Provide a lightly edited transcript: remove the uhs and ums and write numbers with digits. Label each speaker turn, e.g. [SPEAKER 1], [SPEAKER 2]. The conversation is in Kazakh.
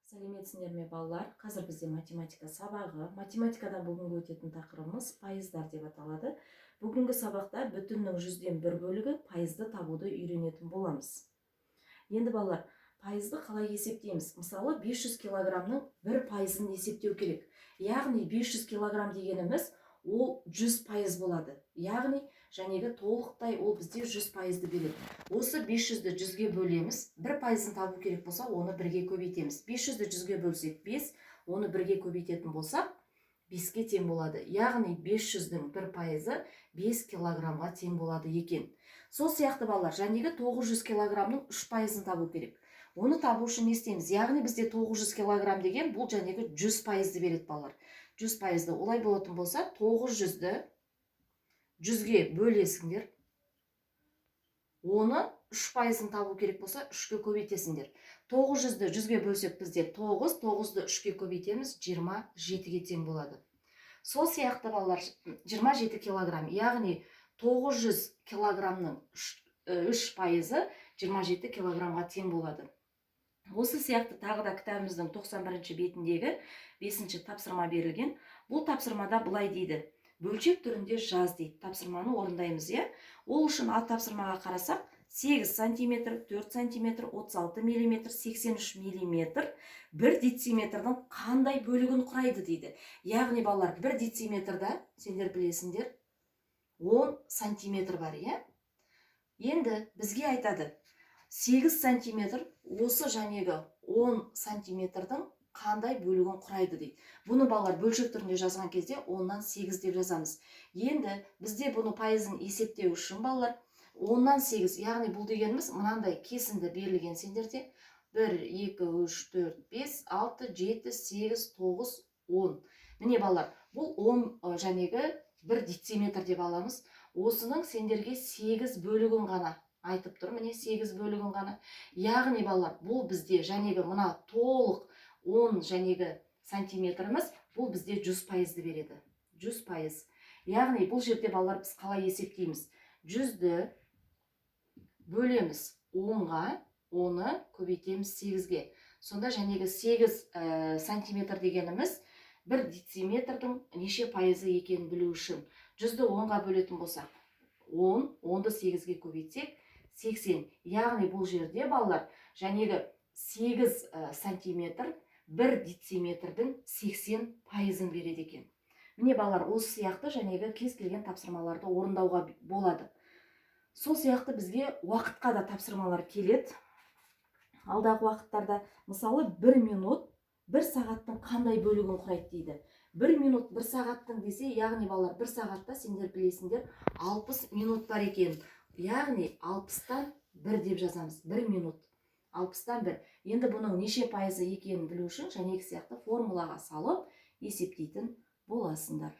[SPEAKER 1] Сәлеметсіңдер ме балалар? Қазір бізде математика сабағы. Математикадан бүгінгі өтетін тақырыбымыз пайыздар деп аталады. Бүгінгі сабақта бүтіннің 100-ден 1 бөлігі пайызды табуды үйренетін боламыз. Енді балалар, пайызды қалай есептейміз? Мысалы, 500 килограмның 1%-ын есептеу керек. Яғни 500 килограмм дегеніміз ол 100% болады. Яғни жәнегі толықтай ол бізде 100%-ды береді. Осы 500-ді 100-ге бөлеміз. 1%-ын табу керек болса, оны 1-ге көбейтеміз. 500-ді 100-ге бөлсек 5, оны 1-ге көбейтетін болсақ, 5-ке тең болады. Яғни 500-дің 1%-ы 5 килограммға тең болады екен. Сол сияқты балалар, жәнегі 900 килограммның 3%-ын табу керек. Оны табу үшін не істейміз? Яғни бізде 900 килограмм деген бұл жәнегі 100%-ды береді балалар. 100%-ды олай болатын болса, 900-ді 100-ге бөлесіңдер. Оны 3%-ын табу керек болса, 3-ге көбейтесіңдер. 900-ді 100-ге бөлсек бізде 9, 9-ды 3-ге көбейтеміз, 27-ге тең болады. Сол сияқты балалар 27 килограмм, яғни 900 килограммның 3%-ы 27 килограммға тең болады. Осы сияқты тағы да кітабымыздың 91-ші бетіндегі 5-ші тапсырма берілген. Бұл тапсырмада былай дейді: бөлшек түрінде жаз дейді. Тапсырманы орындаймыз, е? Ол үшін тапсырмаға қарасақ, 8 см, 4 см, 36 мм, 83 мм 1 дециметрдің қандай бөлігін құрайды дейді. Яғни балалар, 1 дециметрда, сендер білесіңдер, 10 сантиметр бар, е? Енді бізге айтады, 8 сантиметр осы жәнегі 10 сантиметрдің қандай бөлігін құрайды дейді. Бұны балалар бөлшек түрінде жазған кезде 10-нан 8 деп жазамыз. Енді бізде бұны пайызын есептеу үшін балалар 10-нан 8, яғни бұл дегеніміз мынандай кесінді берілген сендерде 1, 2, 3, 4, 5, 6, 7, 8, 9, 10. Міне балалар, бұл 10 жәнегі 1 дециметр деп аламыз. Осының сендерге 8 бөлігін ғана айтып тұр, міне 8 бөлігін ғана. Яғни балалар, бұл бізде жәнегі мына толық 10 жәнегі сантиметріміз, бұл бізде 100%-ды береді. 100%. Яғни бұл жерде балалар біз қалай есептейміз? 100-ді бөлеміз 10-ға, оны көбейтеміз 8-ге. Сонда жәнегі 8 сантиметр дегеніміз 1 дециметрдің неше пайызы екенін білу үшін 100-ді 10-ға бөлетін болсақ, 10, 10-ды 8-ге көбейтсек, 80. Яғни бұл жерде балалар жәнегі 8 сантиметр 1 дециметрдің 80%-ын береді екен. Міне балалар, осы сияқты жәнегі кез келген тапсырмаларды орындауға болады. Сол сияқты бізге уақытқа да тапсырмалар келеді. Алдағы уақыттарда, мысалы, 1 минут 1 сағаттың қандай бөлігін құрайды дейді. 1 минут 1 сағаттың десе, яғни балалар 1 сағатта сендер білесіңдер 60 минут бар екен. Яғни 60-тан 1 деп жазамыз. 1 минут. 60-тан 1. Енді бұның неше пайызы екенін білу үшін жәнегі сияқты формулаға салып есептейтін боласыңдар.